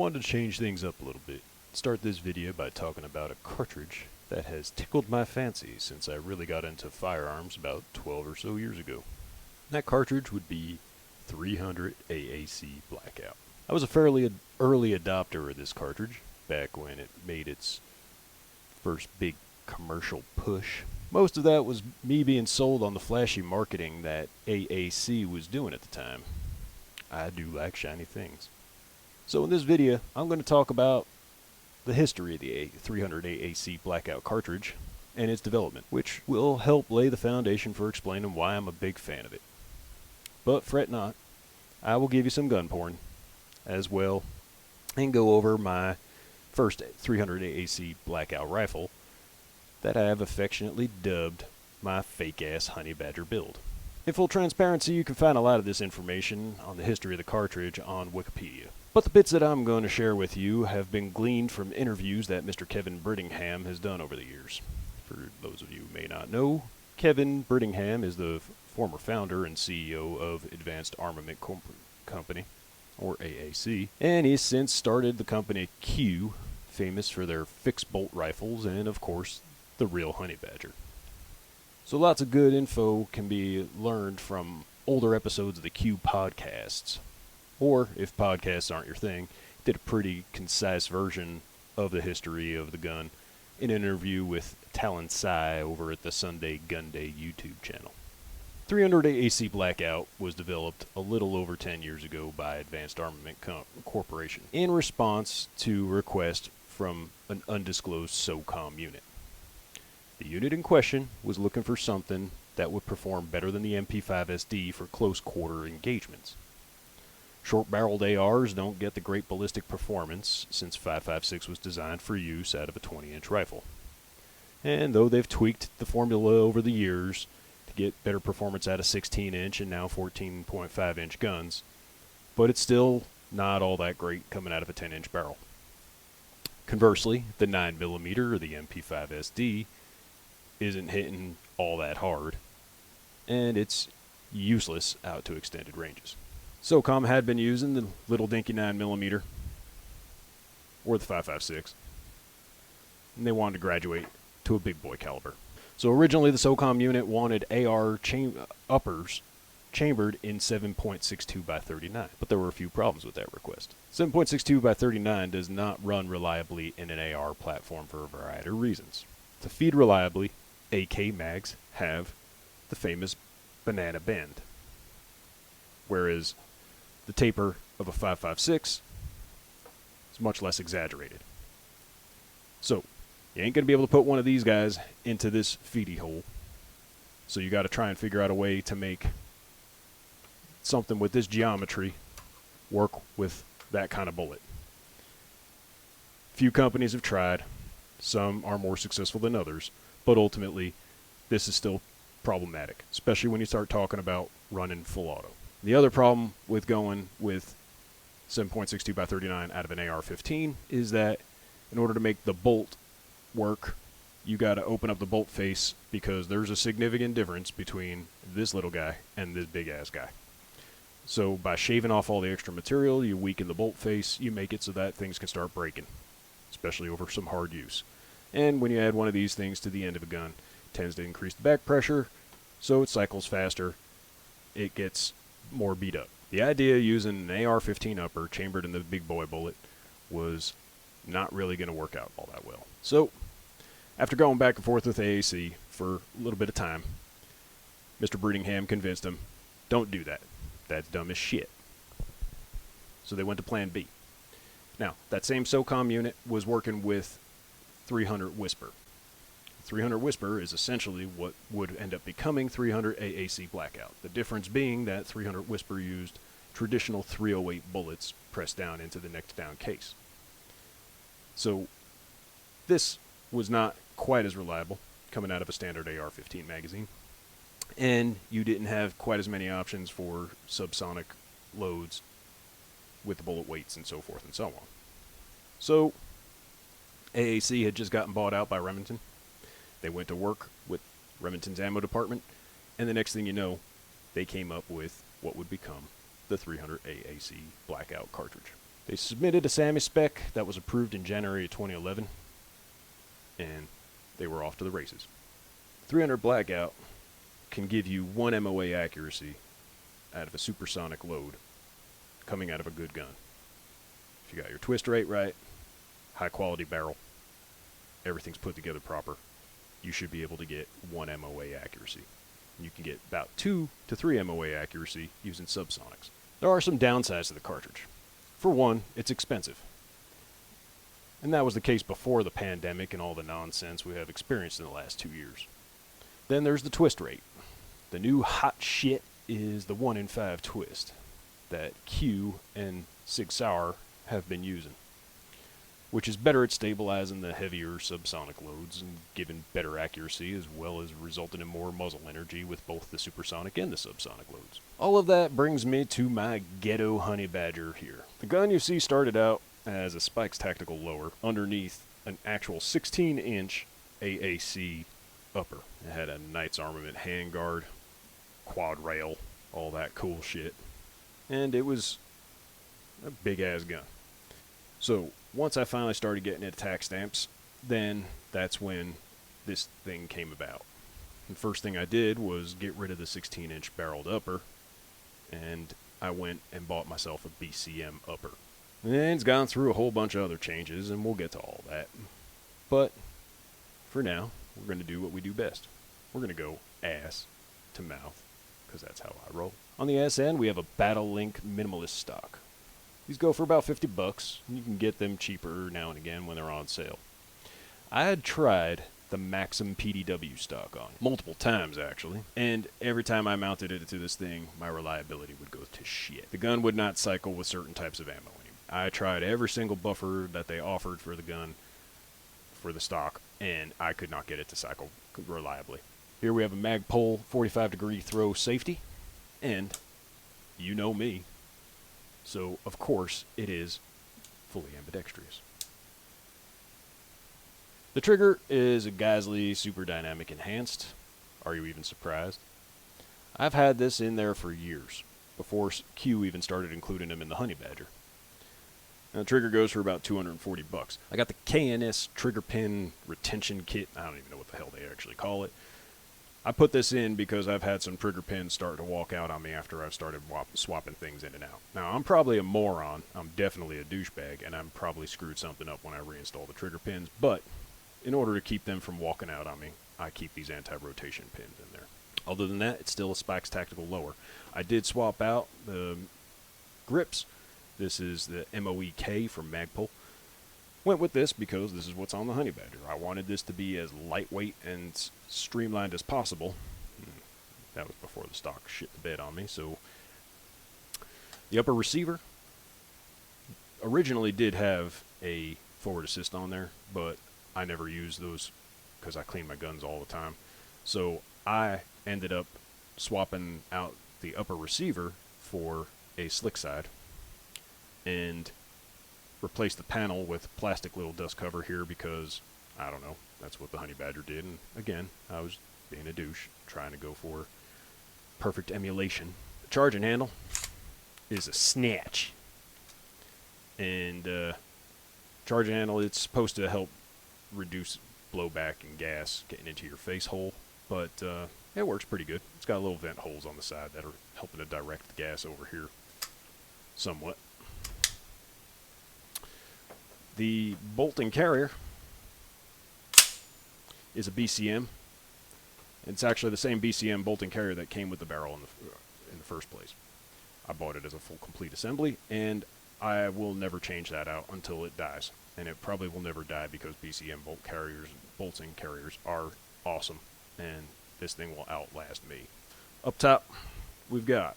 wanted to change things up a little bit. Start this video by talking about a cartridge that has tickled my fancy since I really got into firearms about 12 or so years ago. That cartridge would be 300 AAC Blackout. I was a fairly early adopter of this cartridge back when it made its first big commercial push. Most of that was me being sold on the flashy marketing that AAC was doing at the time. I do like shiny things. So in this video, I'm going to talk about the history of the 300 AAC Blackout cartridge and its development, which will help lay the foundation for explaining why I'm a big fan of it. But fret not, I will give you some gun porn as well and go over my first 300 AAC Blackout rifle that I have affectionately dubbed my fake-ass Honey Badger build. In full transparency, you can find a lot of this information on the history of the cartridge on Wikipedia. But the bits that I'm going to share with you have been gleaned from interviews that Mr. Kevin Brittingham has done over the years. For those of you who may not know, Kevin Brittingham is the former founder and CEO of Advanced Armament Company, or AAC, and he's since started the company Q, famous for their fixed bolt rifles and, of course, the real Honey Badger. So lots of good info can be learned from older episodes of the Q podcasts. Or, if podcasts aren't your thing, did a pretty concise version of the history of the gun in an interview with Talon Sai over at the Sunday Gun Day YouTube channel. 300 AAC Blackout was developed a little over 10 years ago by Advanced Armament Corporation in response to a request from an undisclosed SOCOM unit. The unit in question was looking for something that would perform better than the MP5SD for close quarter engagements. Short-barreled ARs don't get the great ballistic performance since 5.56 was designed for use out of a 20-inch rifle. And though they've tweaked the formula over the years to get better performance out of 16-inch and now 14.5-inch guns, but it's still not all that great coming out of a 10-inch barrel. Conversely, the 9mm or the MP5SD isn't hitting all that hard, and it's useless out to extended ranges. SOCOM had been using the little dinky 9mm or the 5.56, and they wanted to graduate to a big boy caliber. So originally the SOCOM unit wanted AR uppers chambered in 7.62 by 39, but there were a few problems with that request. 7.62 by 39 does not run reliably in an AR platform for a variety of reasons. To feed reliably, AK mags have the famous banana bend, whereas the taper of a 5.56 is much less exaggerated. So, you ain't going to be able to put one of these guys into this feedy hole, so you got to try and figure out a way to make something with this geometry work with that kind of bullet. Few companies have tried. Some are more successful than others, but ultimately this is still problematic, especially when you start talking about running full auto. The other problem with going with 7.62 by 39 out of an AR-15 is that in order to make the bolt work, you got to open up the bolt face because there's a significant difference between this little guy and this big ass guy. So by shaving off all the extra material, you weaken the bolt face, you make it so that things can start breaking, especially over some hard use. And when you add one of these things to the end of a gun, it tends to increase the back pressure, so it cycles faster, it gets more beat up. The idea of using an AR-15 upper chambered in the big boy bullet was not really going to work out all that well. So, after going back and forth with AAC for a little bit of time, Mr. Brittingham convinced him, don't do that. That's dumb as shit. So they went to plan B. Now, that same SOCOM unit was working with 300 Whisper. 300 Whisper is essentially what would end up becoming 300 AAC Blackout. The difference being that 300 Whisper used traditional 308 bullets pressed down into the next down case. So this was not quite as reliable coming out of a standard AR-15 magazine, and you didn't have quite as many options for subsonic loads with the bullet weights and so forth and so on. So AAC had just gotten bought out by Remington. They went to work with Remington's ammo department, and the next thing you know, they came up with what would become the 300 AAC Blackout cartridge. They submitted a SAMI spec that was approved in January of 2011, and they were off to the races. 300 Blackout can give you 1 MOA accuracy out of a supersonic load coming out of a good gun. If you got your twist rate right, high quality barrel, everything's put together proper, you should be able to get 1 MOA accuracy. You can get about 2 to 3 MOA accuracy using subsonics. There are some downsides to the cartridge. For one, it's expensive. And that was the case before the pandemic and all the nonsense we have experienced in the last 2 years. Then there's the twist rate. The new hot shit is the 1 in 5 twist that Q and Sig Sauer have been using, which is better at stabilizing the heavier subsonic loads and giving better accuracy, as well as resulting in more muzzle energy with both the supersonic and the subsonic loads. All of that brings me to my ghetto honey badger here. The gun you see started out as a Spikes tactical lower underneath an actual 16-inch AAC upper. It had a Knights Armament handguard, quad rail, all that cool shit. And it was a big-ass gun. So, once I finally started getting into tack stamps, then that's when this thing came about. The first thing I did was get rid of the 16-inch barreled upper, and I went and bought myself a BCM upper. And it's gone through a whole bunch of other changes, and we'll get to all that. But, for now, we're going to do what we do best. We're going to go ass to mouth, because that's how I roll. On the ass end, we have a Battle Link Minimalist stock. These go for about $50, and you can get them cheaper now and again when they're on sale. I had tried the Maxim PDW stock on it multiple times, actually, and every time I mounted it to this thing, my reliability would go to shit. The gun would not cycle with certain types of ammo anymore. I tried every single buffer that they offered for the gun, for the stock, and I could not get it to cycle reliably. Here we have a Magpul 45-degree throw safety, and you know me. So, of course, it is fully ambidextrous. The trigger is a Geisley Super Dynamic Enhanced. Are you even surprised? I've had this in there for years, before Q even started including them in the Honey Badger. Now, the trigger goes for about $240. I got the KNS trigger pin retention kit. I don't even know what the hell they actually call it. I put this in because I've had some trigger pins start to walk out on me after I've started swapping things in and out. Now, I'm probably a moron. I'm definitely a douchebag, and I'm probably screwed something up when I reinstall the trigger pins. But in order to keep them from walking out on me, I keep these anti-rotation pins in there. Other than that, it's still a Spikes tactical lower. I did swap out the grips. This is the MOEK from Magpul. Went with this because this is what's on the Honey Badger. I wanted this to be as lightweight and streamlined as possible. That was before the stock shit the bed on me. So the upper receiver originally did have a forward assist on there, but I never used those because I clean my guns all the time. So I ended up swapping out the upper receiver for a slick side and replace the panel with plastic little dust cover here because, I don't know, that's what the Honey Badger did. And again, I was being a douche, trying to go for perfect emulation. The charging handle is a snatch. And charging handle, it's supposed to help reduce blowback and gas getting into your face hole, but it works pretty good. It's got little vent holes on the side that are helping to direct the gas over here somewhat. The bolt and carrier is a BCM. It's actually the same BCM bolt and carrier that came with the barrel in the first place. I bought it as a full complete assembly, and I will never change that out until it dies. And it probably will never die because BCM bolts and carriers are awesome, and this thing will outlast me. Up top, we've got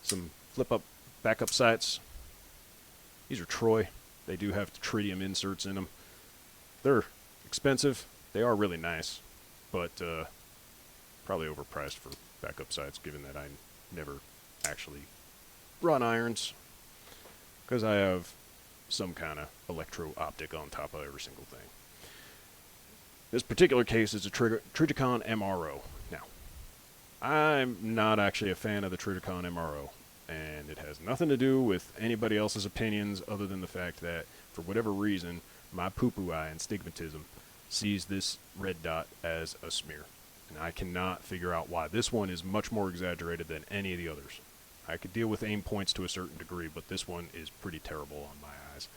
some flip-up backup sights. These are Troy. They do have tritium inserts in them. They're expensive. They are really nice, but probably overpriced for backup sights, given that I never actually run irons, because I have some kind of electro-optic on top of every single thing. This particular case is a Trijicon MRO. Now, I'm not actually a fan of the Trijicon MRO, and it has nothing to do with anybody else's opinions other than the fact that, for whatever reason, my poo-poo eye and stigmatism sees this red dot as a smear. And I cannot figure out why. This one is much more exaggerated than any of the others. I could deal with aim points to a certain degree, but this one is pretty terrible on my eyes.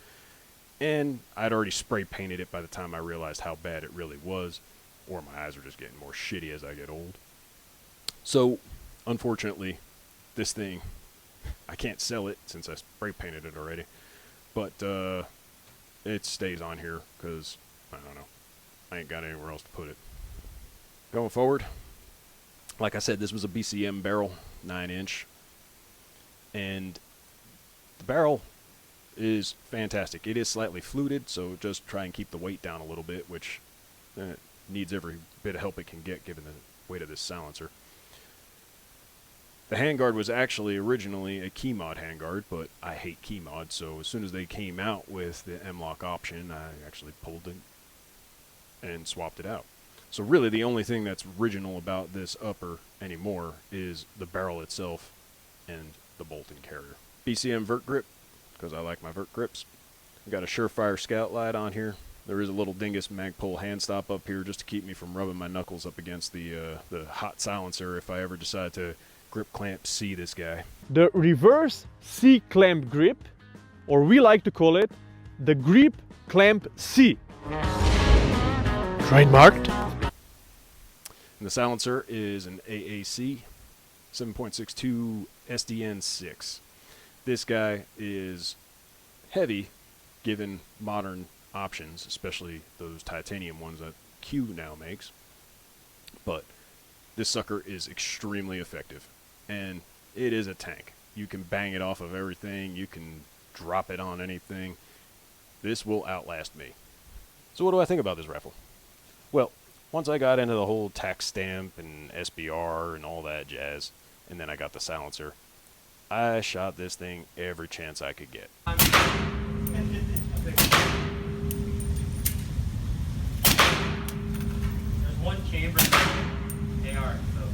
And I'd already spray painted it by the time I realized how bad it really was, or my eyes are just getting more shitty as I get old. So, unfortunately, this thing, I can't sell it since I spray painted it already, but it stays on here because, I don't know, I ain't got anywhere else to put it. Going forward, like I said, this was a BCM barrel, 9-inch, and the barrel is fantastic. It is slightly fluted, so just try and keep the weight down a little bit, which needs every bit of help it can get given the weight of this silencer. The handguard was actually originally a key mod handguard, but I hate key mods, so as soon as they came out with the M-lock option, I actually pulled it and swapped it out. So really the only thing that's original about this upper anymore is the barrel itself and the bolt and carrier. BCM vert grip, because I like my vert grips. I got a Surefire Scout light on here. There is a little Dingus Magpul hand stop up here just to keep me from rubbing my knuckles up against the hot silencer if I ever decide to grip clamp C this guy. The reverse C clamp grip, or we like to call it the grip clamp C. Trademarked. And the silencer is an AAC 7.62 SDN6. This guy is heavy given modern options, especially those titanium ones that Q now makes. But this sucker is extremely effective, and it is a tank. You can bang it off of everything, you can drop it on anything. This will outlast me. So what do I think about this rifle? Well, once I got into the whole tax stamp and SBR and all that jazz, and then I got the silencer, I shot this thing every chance I could get. There's one chamber AR, so.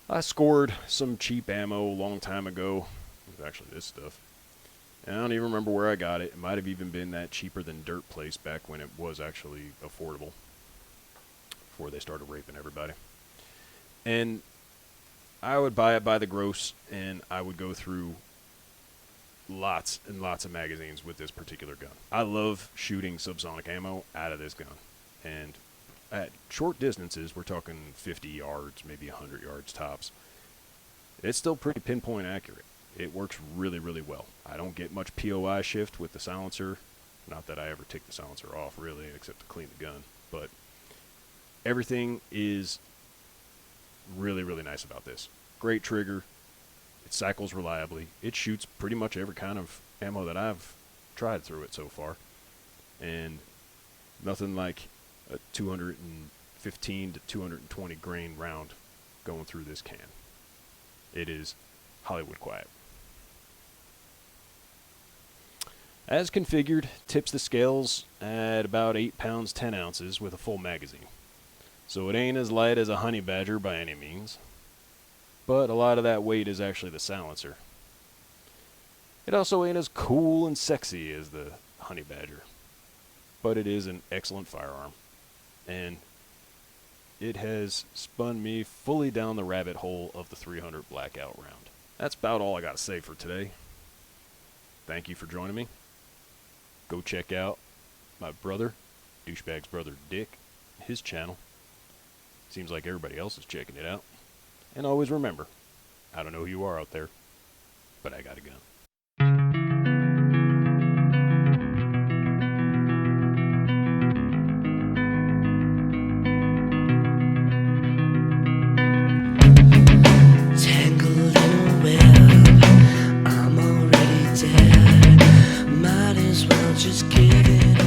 I scored some cheap ammo a long time ago. It was actually this stuff. And I don't even remember where I got it. It might have even been that cheaper than dirt place back when it was actually affordable, before they started raping everybody. And I would buy it by the gross, and I would go through lots and lots of magazines with this particular gun. I love shooting subsonic ammo out of this gun. And at short distances, we're talking 50 yards, maybe 100 yards tops, it's still pretty pinpoint accurate. It works really, really well. I don't get much POI shift with the silencer. Not that I ever take the silencer off, really, except to clean the gun. But everything is really, really nice about this. Great trigger. It cycles reliably. It shoots pretty much every kind of ammo that I've tried through it so far. And nothing like a 215 to 220 grain round going through this can. It is Hollywood quiet. As configured, tips the scales at about 8 pounds 10 ounces with a full magazine. So it ain't as light as a honey badger by any means, but a lot of that weight is actually the silencer. It also ain't as cool and sexy as the honey badger, but it is an excellent firearm, and it has spun me fully down the rabbit hole of the 300 Blackout round. That's about all I got to say for today. Thank you for joining me. Go check out my brother, Dooshbag's brother Dick, his channel. Seems like everybody else is checking it out. And always remember, I don't know who you are out there, but I got a gun. Tangled in a web, I'm already dead. Might as well just give it up.